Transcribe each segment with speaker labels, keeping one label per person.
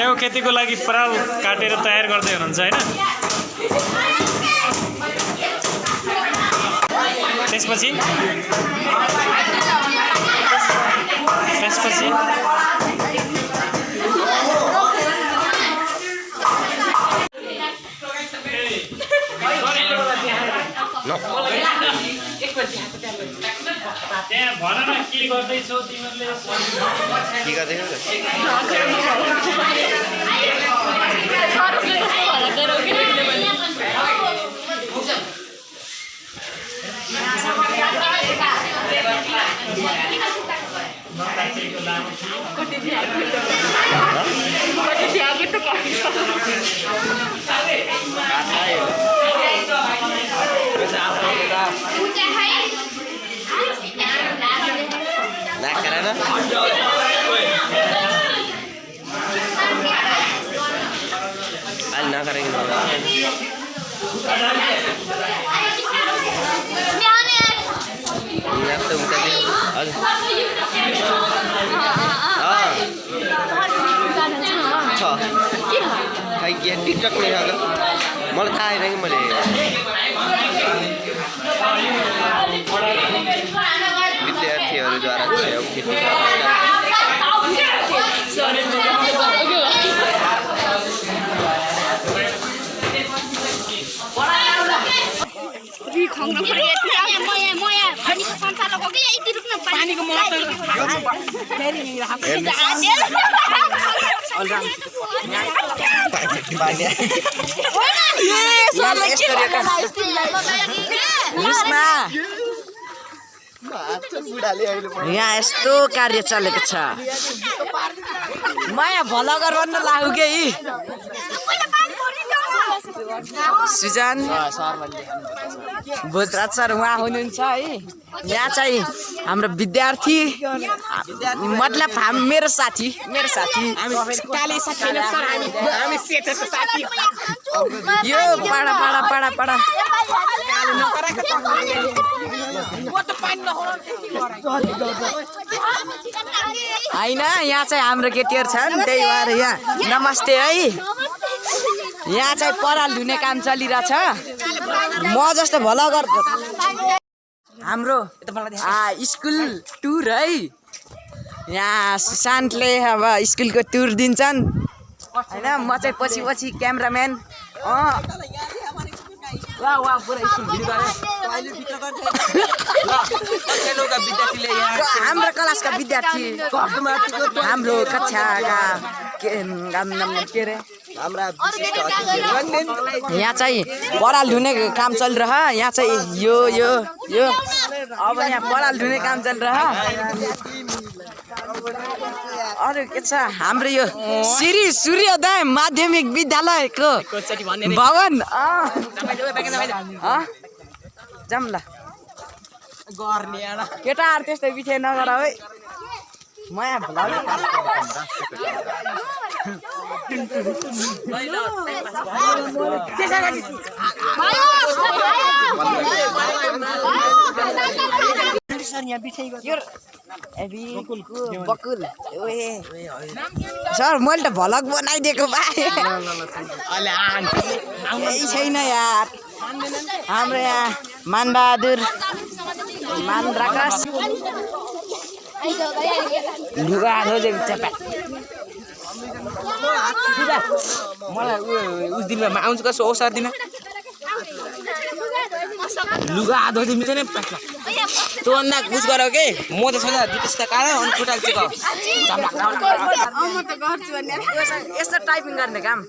Speaker 1: च्याउ खेतीको लागि पराल काटेर तयार गर्दै हुनुहुन्छ हैन त्यसपछि त्यहाँ भन न के गर्दैछौ तिमीले
Speaker 2: के गर्दैछौ ना करेंगे टिकटक में मलाई थाहा छैन कि मैले विद्यार्थीहरूद्वारा च्याउ खेती
Speaker 3: यहाँ यस्तो कार्य चलेको छ माया भला गर्न लाग्यो के सुजन भोजराज सर उहाँ हुनुहुन्छ है यहाँ चाहिँ हाम्रो विद्यार्थी मतलब मेरो साथी यो पढा होइन यहाँ चाहिँ हाम्रो केटीहरू छन् त्यही भएर यहाँ नमस्ते है यहाँ चाहिँ पराल धुने काम चलिरहेछ म जस्तो भला गर हाम्रो स्कुल टुर है यहाँ सुशान्तले अब स्कुलको टुर दिन्छन् हैन म चाहिँ पछि क्यामेराम्यान हाम्रो क्लासका विद्यार्थी हाम्रो कक्षाका के अरे यहाँ चाहिँ पराल धुने काम चलिरह यहाँ चाहिँ यो अब यहाँ पराल धुने काम चलिरह अरे के छ हाम्रो यो श्री सूर्योदय माध्यमिक विद्यालयको भवन जाम ल केटाहरू त्यस्तै बिथे नगर है माया बकुल सर मैले त भलग बनाइदिएको भए यही छैन यार हाम्रो यहाँ मानबहादुर मानराकाश लुगा मलाई उस दिनमा आउँछ कसो औसर दिन लुगा आधो दिन मिल्दैन तँ अन्ना कुछ गर के म त सदा जुटेस त कालो अनि खुट्टा चाहिँ म त गर्छु भन्ने यस्तो टाइपिङ गर्ने काम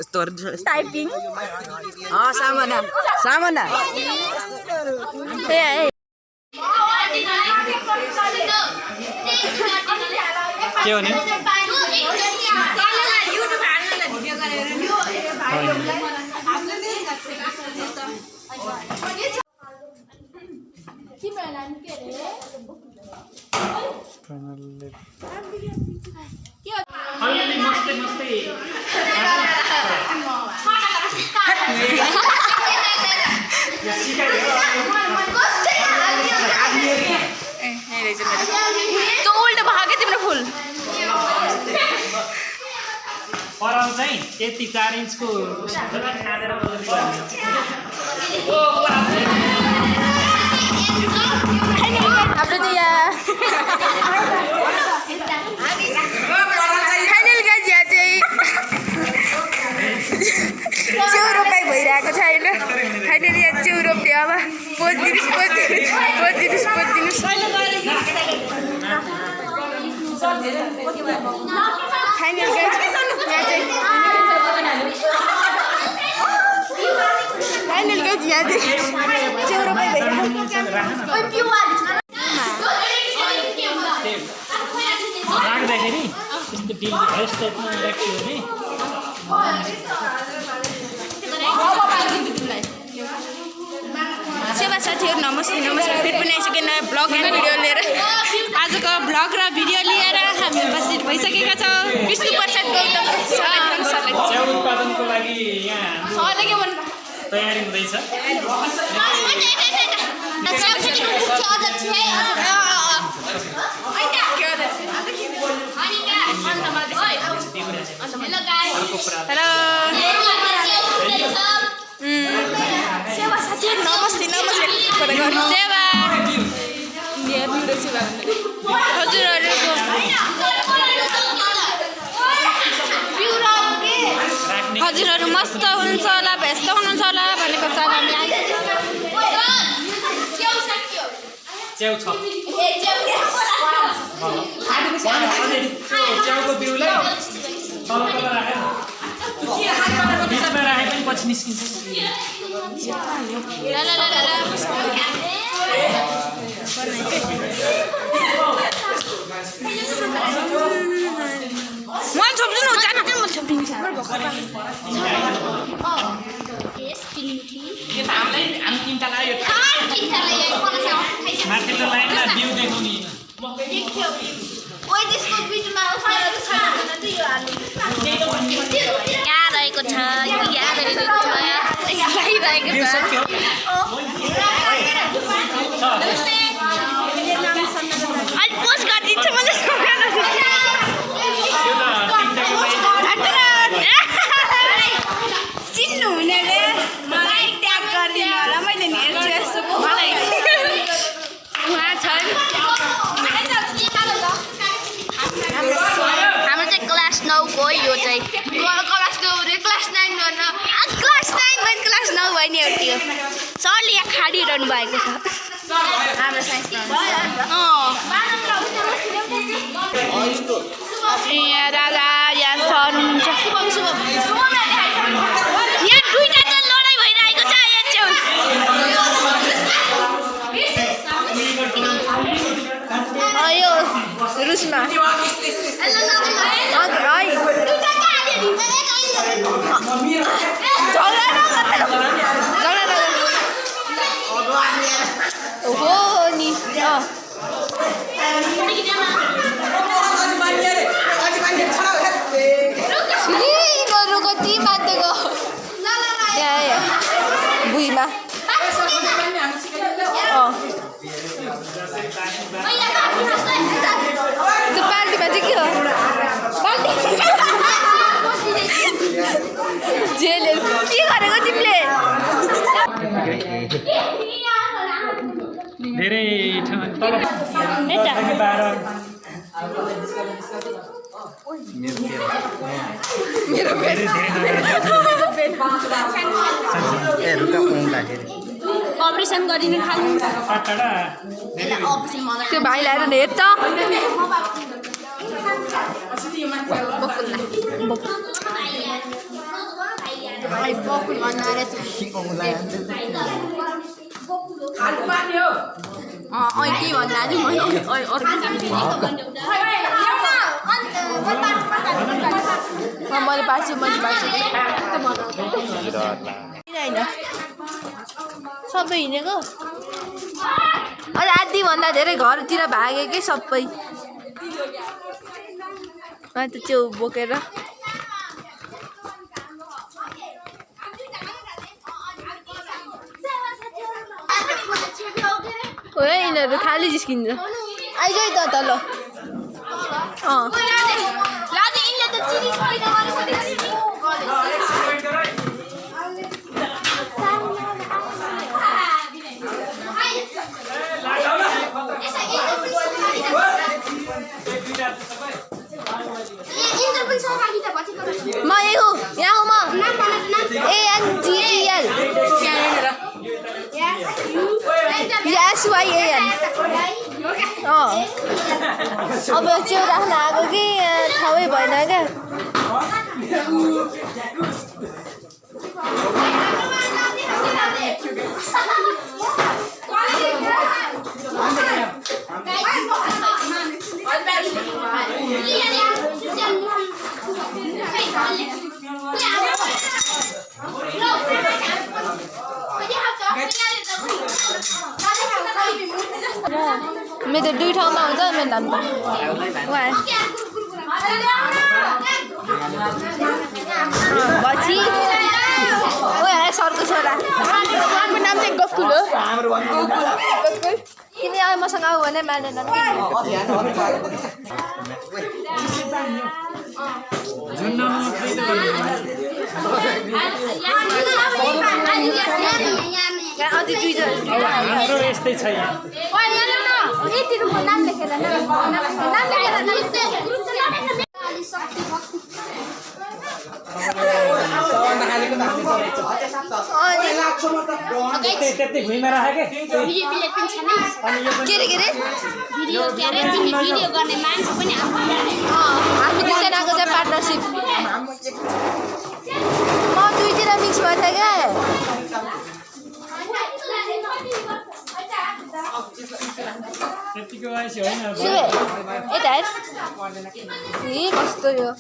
Speaker 3: यस्तो टाइपिङ सामाना
Speaker 1: के हो नि
Speaker 4: तो उल्टा भागे तिम्रो फुल
Speaker 1: चाहिँ यति 4 इन्चको खाँदेर
Speaker 4: हाम्रो त यहाँ फाइनल गाइज यहाँ चाहिँ च्याउ रोपाइ भइरहेको छ होइन फाइनली यहाँ च्याउ रोप्ने अब पोजिदिनुहोस् फाइनल गाइज यहाँ चाहिँ च्याउ रोपाइ
Speaker 1: राख्दाखेरि त्यस्तो डिल भएस टाइपमा राख्यो भने
Speaker 4: सेवा साथीहरू नमस्ते फेरि पनि आइसक्यो नयाँ ब्लग एन्ड भिडियो लिएर आजको ब्लग र भिडियो लिएर हामी उपस्थित भइसकेका छौँ विष्णु प्रसाद गौतम सरलाई
Speaker 1: च्याउ उत्पादनको लागि यहाँ
Speaker 4: के भन्नु
Speaker 1: तयारी हुँदैछ
Speaker 4: हेलो सेवा साथीहरू नमस्ते सेवा हजुरहरू मस्त हुनुहुन्छ होला व्यस्त हुनुहुन्छ होला भनेको छ
Speaker 1: च्याउ छ च्याउको बिउलाई तल राखेर बिचमा राखे पनि पछि निस्किन्छ
Speaker 4: मलाई छोप्छु न जानु म छोपिन्छ
Speaker 1: माथिल्लो लाइनमा बिउ देखाउने
Speaker 4: यहाँ रहेको छ अहिले पोस्ट गरिदिन्छ मैले चिन्नु हुनेले मलाई ट्याग गरिदिनु होला मैले हेर्छु यस्तो मलाई उहाँ छन् हाम्रो चाहिँ क्लास 9 को यो चाहिँ क्लास 9 क्लास 9 गर्न क्लास 9 भयो क्लास 9 भयो नि एउटा सरले यहाँ खाडिरहनु भएको छ हाम्रो साइन्स यहाँ राजा यहाँ सर हुनुहुन्छ यहाँ दुईटा चाहिँ लडाइँ भइरहेको छ यहाँ चाहिँ यो रुसमा हो नि कति बाँधेको भुइँमा त्यो बाल्टीमा चाहिँ के हो जेले के गरेको तिमीले
Speaker 1: धेरै तल
Speaker 4: अपरेसन गरिने खानु त्यो भाइलाई हेर हेर त बकुल भन्नु के भन्दा आज मैले पार्छु सबै हिँडेको अहिले आधीभन्दा धेरै घरतिर भागेकै सबै त च्याउ बोकेर यिनीहरू खाली जिस्किन्छ आइज है त ल बिहान अब च्याउ राख्न आएको कि ठाउँै भएन क्या मेरो दुई ठाउँमा हुन्छ मेरो धान पछि सरको छोरा नाम चाहिँ गोकुल हो तिमी अब मसँग आऊ भने मान्दैनन् अझै
Speaker 1: हाम्रो यस्तै छ यहाँ
Speaker 4: नाम लेखेर
Speaker 1: त्यति भुइँमा राखे
Speaker 4: के अरे भिडियो गर्ने मान्छे पनि हामी दुईजनाको चाहिँ पार्टनरसिप म दुईतिर मिक्स भयो क्या
Speaker 1: त्यतिको आएपछि होइन
Speaker 4: यता हेर कस्तो यो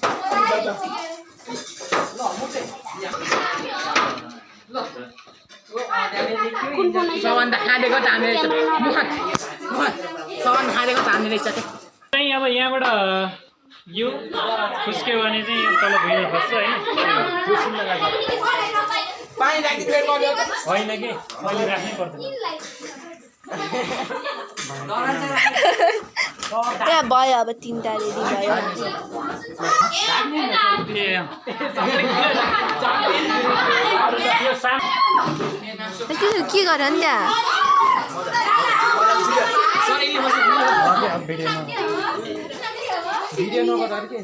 Speaker 3: सबभन्दा खाँडेको त हामी रहेछ सबभन्दा खाँडेको त हामी रहेछ
Speaker 1: चाहिँ अब यहाँबाट यो खुस्क्यो भने चाहिँ तल भुइँमा खस्छ होइन होइन कि मैले राख्नै पर्दैन
Speaker 4: यहाँ भयो अब 3टा रेडी भयो त्यसो के गर नि त्यहाँ
Speaker 1: भिडियो नगर्दा के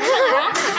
Speaker 4: हेलो